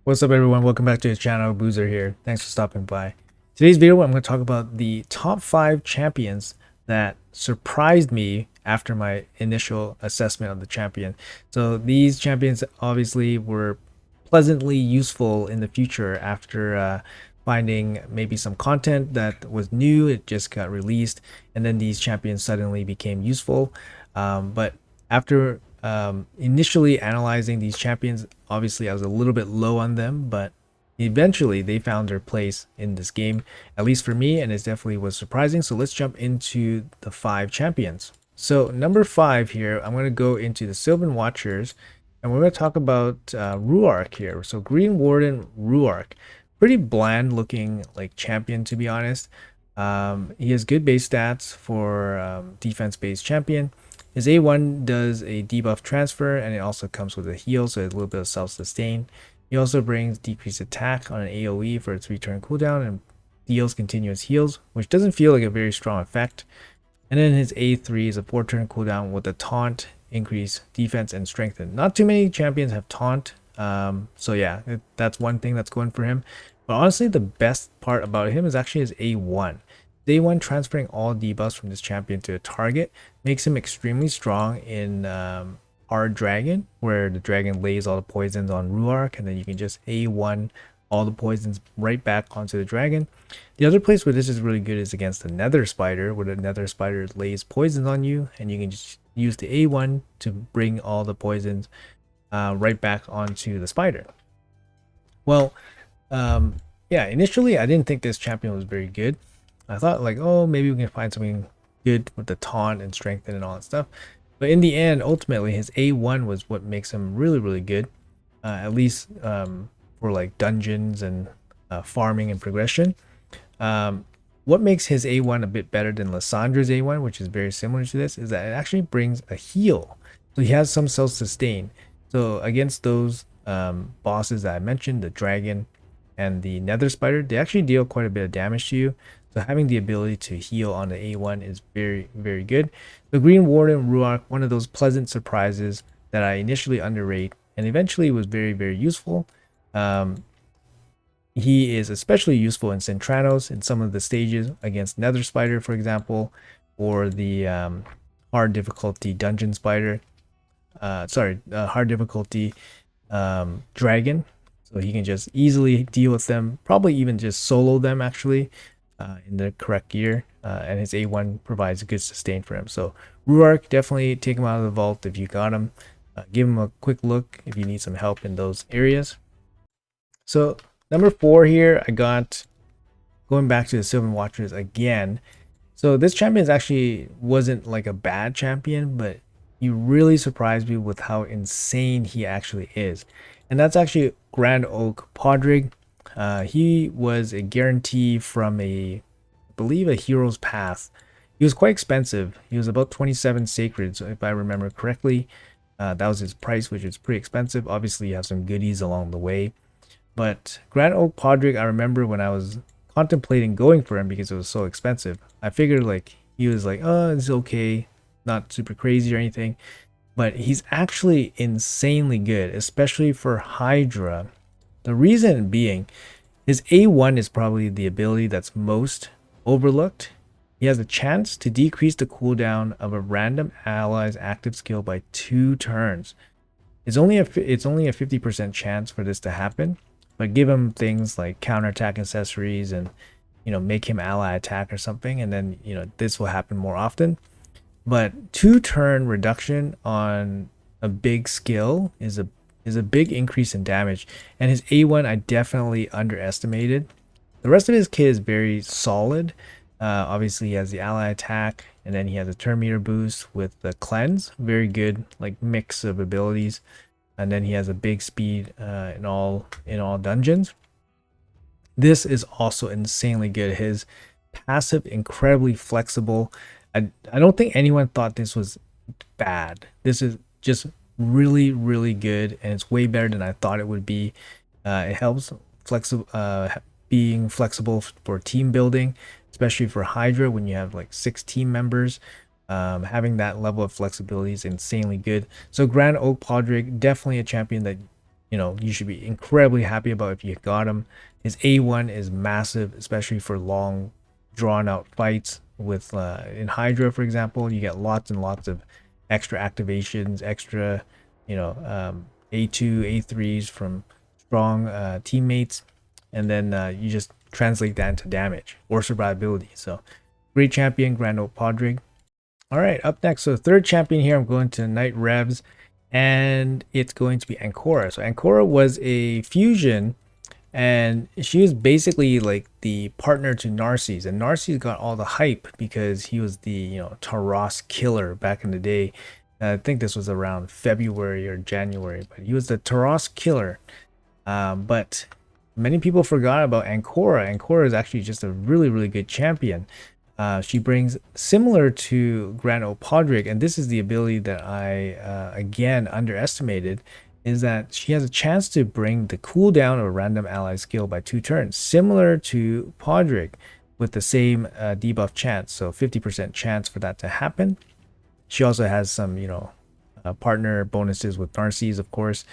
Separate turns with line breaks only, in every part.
What's up everyone, welcome back to the channel. Boozer here. Thanks for stopping by. Today's video I'm going to talk about the top 5 champions that surprised me after my initial assessment of the champion. So these champions obviously were pleasantly useful in the future after finding maybe some content that was new, it just got released, and then these champions suddenly became useful. But after initially analyzing these champions, obviously I was a little bit low on them, but eventually they found their place in this game, at least for me, and it definitely was surprising. So let's jump into the 5 champions. So number 5 here, I'm going to go into the Sylvan Watchers, and we're going to talk about Ruar here. So Green Warden Ruar, pretty bland looking like champion, to be honest. He has good base stats for defense based champion. His A1 does a debuff transfer, and it also comes with a heal, so a little bit of self-sustain. He also brings decreased attack on an AoE for its 3-turn cooldown and deals continuous heals, which doesn't feel like a very strong effect. And then his A3 is a 4-turn cooldown with a taunt, increase defense, and strengthen. Not too many champions have taunt, so yeah, that's one thing that's going for him. But honestly, the best part about him is actually his A1. Day 1 transferring all debuffs from this champion to a target makes him extremely strong in Hard Dragon, where the dragon lays all the poisons on Ruar, and then you can just A1 all the poisons right back onto the dragon. The other place where this is really good is against the Nether Spider, where the Nether Spider lays poisons on you, and you can just use the A1 to bring all the poisons right back onto the spider. Well, yeah, initially I didn't think this champion was very good. I thought like, oh, maybe we can find something good with the taunt and strengthen and all that stuff. But in the end, ultimately, his A1 was what makes him really, really good. At least for like dungeons and farming and progression. What makes his A1 a bit better than Lissandra's A1, which is very similar to this, is that it actually brings a heal. So he has some self-sustain. So against those bosses that I mentioned, the dragon and the Nether Spider, they actually deal quite a bit of damage to you. So having the ability to heal on the A1 is very, very good. The Green Warden Ruar, one of those pleasant surprises that I initially underrate and eventually was very, very useful. He is especially useful in Centranos in some of the stages against Nether Spider, for example, or the hard difficulty Dungeon Spider. Hard difficulty Dragon. So he can just easily deal with them, probably even just solo them actually. In the correct gear, and his A1 provides good sustain for him. So Ruar, definitely take him out of the vault if you got him. Give him a quick look if you need some help in those areas. So number 4 here, I got going back to the Sylvan Watchers again. So this champion actually wasn't like a bad champion, but he really surprised me with how insane he actually is. And that's actually Grand Oak Padri. He was a guarantee from I believe a Hero's Path. He was quite expensive. He was about 27 sacred, so if I remember correctly. That was his price, which is pretty expensive. Obviously, you have some goodies along the way. But Grand Oak Padri, I remember when I was contemplating going for him because it was so expensive. I figured like he was like, oh, it's okay, not super crazy or anything. But he's actually insanely good, especially for Hydra. The reason being, his A1 is probably the ability that's most overlooked. He has a chance to decrease the cooldown of a random ally's active skill by 2 turns. It's only a 50% chance for this to happen, but give him things like counterattack accessories and make him ally attack or something, and then this will happen more often. But 2-turn reduction on a big skill is a big increase in damage, and his A1 I definitely underestimated. The rest of his kit is very solid. Obviously he has the ally attack, and then he has a turn meter boost with the cleanse, very good like mix of abilities, and then he has a big speed in all dungeons. This is also insanely good. His passive incredibly flexible. I don't think anyone thought this was bad. This is just really, really good, and it's way better than I thought it would be. It helps being flexible for team building, especially for Hydra when you have like 6 team members. Having that level of flexibility is insanely good. So Grand Oak Padri, definitely a champion that you should be incredibly happy about if you got him. His A1 is massive, especially for long, drawn out fights with in Hydra, for example. You get lots and lots of extra activations, extra, A2, A3s from strong teammates, and then you just translate that into damage or survivability. So, great champion, Grand Oak Padri. All right, up next, so third champion here, I'm going to Knight Revs, and it's going to be Anora. So Anora was a fusion, and she was basically like the partner to Narcisse, and Narcisse got all the hype because he was the Taras killer back in the day. I think this was around February or January, but he was the Taras killer. But many people forgot about Anora. Anora is actually just a really, really good champion. She brings similar to Grand Oak Padri, and this is the ability that I again underestimated, is that she has a chance to bring the cooldown of a random ally skill by 2 turns, similar to Padri, with the same debuff chance, so 50% chance for that to happen. She also has some, partner bonuses with Narcisse, of course,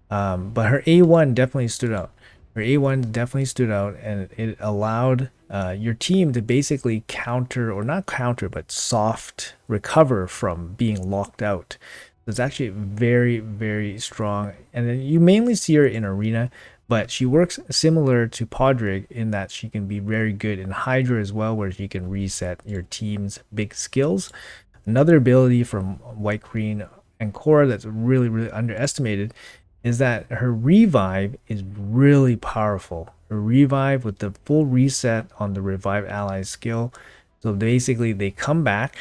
but her A1 definitely stood out. Her A1 definitely stood out, and it allowed your team to basically counter, or not counter, but soft recover from being locked out. So it's actually very, very strong. And then you mainly see her in arena, but she works similar to Padri in that she can be very good in Hydra as well, where she can reset your team's big skills. Another ability from White Queen Anora that's really, really underestimated is that her revive is really powerful. Her revive with the full reset on the revive ally skill. So basically they come back,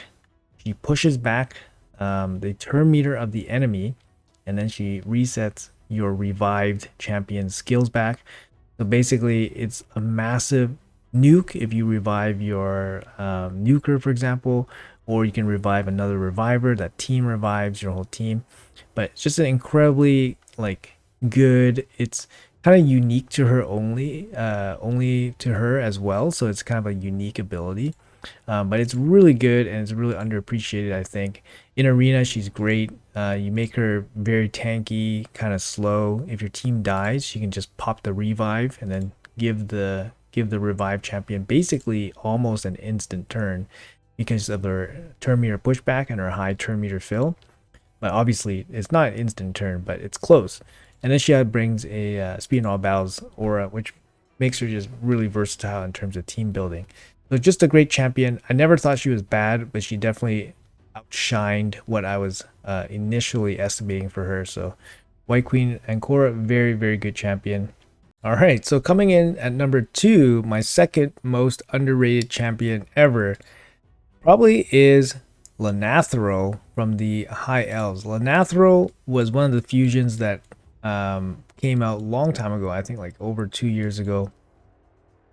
she pushes back the turn meter of the enemy, and then she resets your revived champion skills back. So basically it's a massive nuke if you revive your nuker, for example, or you can revive another reviver. That team revives your whole team. But it's just an incredibly good, it's kind of unique to her, only to her as well, so it's kind of a unique ability, but it's really good and it's really underappreciated. I think in arena she's great. You make her very tanky, kind of slow. If your team dies, she can just pop the revive and then give the revive champion basically almost an instant turn because of her turn meter pushback and her high turn meter fill. But obviously it's not an instant turn, but it's close. And then she brings a speed in all battles aura, which makes her just really versatile in terms of team building. So just a great champion. I never thought she was bad, but she definitely outshined what I was initially estimating for her. So White Queen Anora, very, very good champion. All right, so coming in at number 2, my second most underrated champion ever probably is Lanathro from the High Elves. Lanathro was one of the fusions that came out a long time ago. I think like over 2 years ago.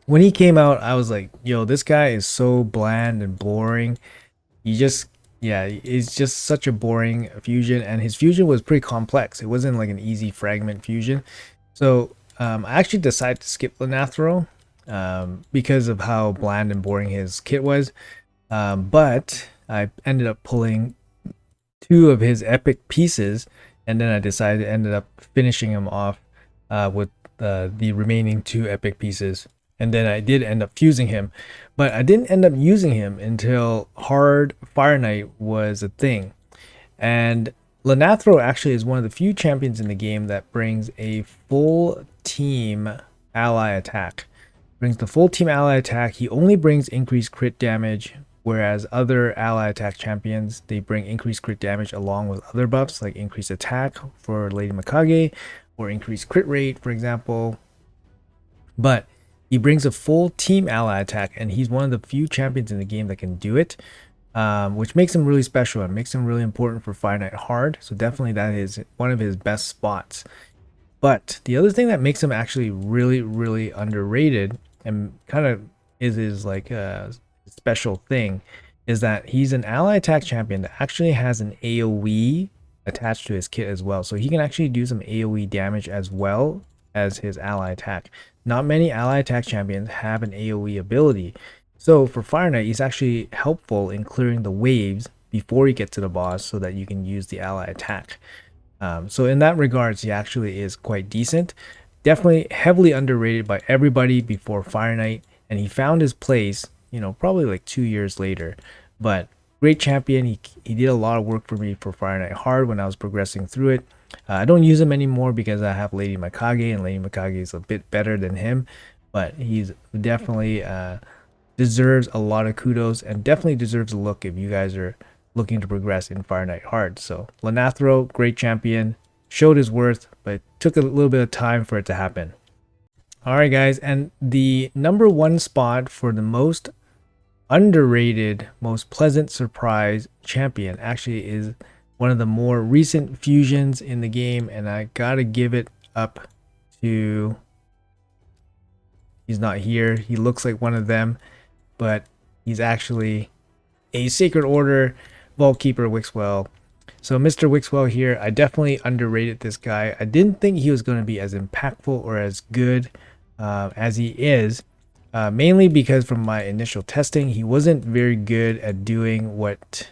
When he came out, I was like, yo, this guy is so bland and boring. It's just such a boring fusion, and his fusion was pretty complex. It wasn't like an easy fragment fusion. So I actually decided to skip Lanathro because of how bland and boring his kit was. But I ended up pulling 2 of his epic pieces, and then I decided to ended up finishing him off with the remaining 2 epic pieces. And then I did end up fusing him, but I didn't end up using him until hard Fire Knight was a thing. And Lanathro actually is one of the few champions in the game that brings a full team ally attack. Brings the full team ally attack. He only brings increased crit damage, whereas other ally attack champions, they bring increased crit damage along with other buffs like increased attack for Lady Mikage or increased crit rate, for example. But he brings a full team ally attack, and he's one of the few champions in the game that can do it, which makes him really special and makes him really important for Fire Knight Hard. So definitely that is one of his best spots. But the other thing that makes him actually really, really underrated and kind of is his like special thing is that he's an ally attack champion that actually has an AoE attached to his kit as well. So he can actually do some AoE damage as well as his ally attack. Not many ally attack champions have an AoE ability. So for Fire Knight, he's actually helpful in clearing the waves before you get to the boss so that you can use the ally attack. So in that regards, he actually is quite decent. Definitely heavily underrated by everybody before Fire Knight, and he found his place, probably like 2 years later. But great champion. He did a lot of work for me for Fire Knight Hard when I was progressing through it. I don't use him anymore because I have Lady Mikage, and Lady Mikage is a bit better than him. But he's definitely deserves a lot of kudos and definitely deserves a look if you guys are looking to progress in Fire Knight Hard. So Lanathro, great champion, showed his worth, but it took a little bit of time for it to happen. All right, guys, and the number one spot for the most underrated, most pleasant surprise champion actually is one of the more recent fusions in the game, and I gotta give it up to, he's not here, he looks like one of them, but he's actually a Sacred Order Vault Keeper Wixwell. So Mr. Wixwell here, I definitely underrated this guy. I didn't think he was going to be as impactful or as good as he is, mainly because from my initial testing, he wasn't very good at doing what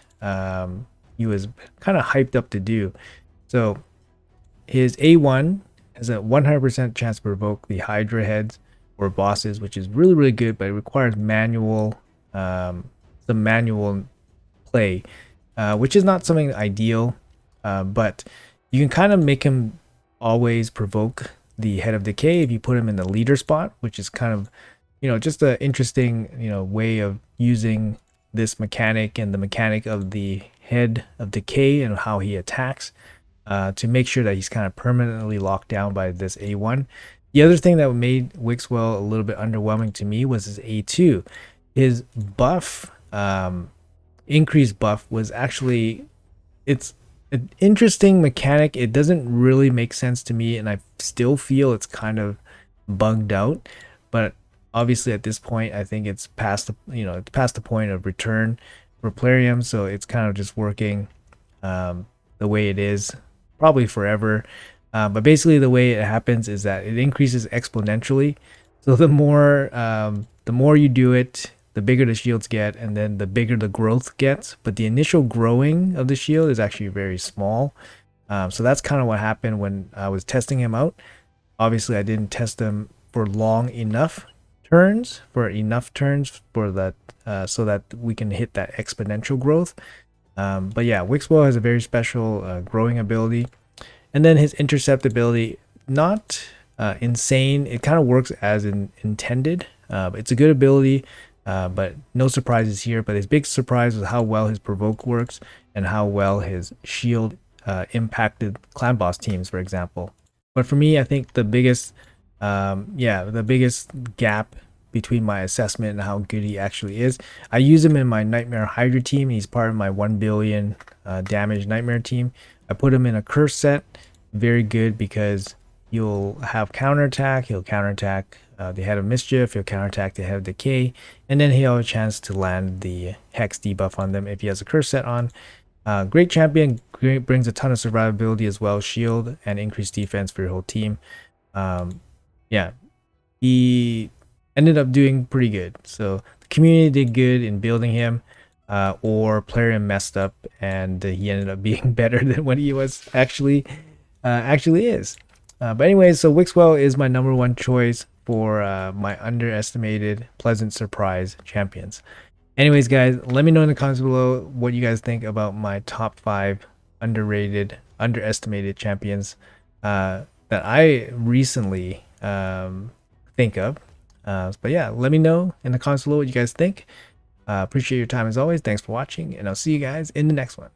he was kind of hyped up to do. So his A1 has a 100% chance to provoke the Hydra heads or bosses, which is really, really good, but it requires manual, some manual play, which is not something ideal, but you can kind of make him always provoke the Head of Decay if you put him in the leader spot, which is kind of, just an interesting, way of using this mechanic and the mechanic of the Head of Decay and how he attacks to make sure that he's kind of permanently locked down by this A1. The other thing that made Wixwell a little bit underwhelming to me was his A2. His buff, increased buff, was actually, it's an interesting mechanic. It doesn't really make sense to me, and I still feel it's kind of bugged out. But obviously at this point, I think it's past the, it's past the point of return for Plarium, so it's kind of just working the way it is, probably forever. But basically the way it happens is that it increases exponentially. So the more you do it, the bigger the shields get, and then the bigger the growth gets. But the initial growing of the shield is actually very small. So that's kind of what happened when I was testing him out. Obviously, I didn't test him for long enough turns, for that, so that we can hit that exponential growth. But yeah, Wixwell has a very special growing ability. And then his intercept ability, not insane. It kind of works as intended. It's a good ability, but no surprises here. But his big surprise was how well his provoke works and how well his shield impacted clan boss teams, for example. But for me, I think the biggest gap between my assessment and how good he actually is, I use him in my Nightmare Hydra team. He's part of my 1 billion damage Nightmare team. I put him in a curse set. Very good because you'll have counterattack. He'll counterattack the Head of Mischief. He'll counterattack the Head of Decay. And then he'll have a chance to land the Hex debuff on them if he has a curse set on. Great champion. Brings a ton of survivability as well. Shield and increased defense for your whole team. Yeah. He ended up doing pretty good. So the community did good in building him. Or Plarium messed up and he ended up being better than what he was actually is. But anyways, so Wixwell is my number one choice for my underestimated pleasant surprise champions. Anyways, guys, let me know in the comments below what you guys think about my top 5 underrated, underestimated champions that I recently think of. But yeah, let me know in the comments below what you guys think. Appreciate your time as always. Thanks for watching, and I'll see you guys in the next one.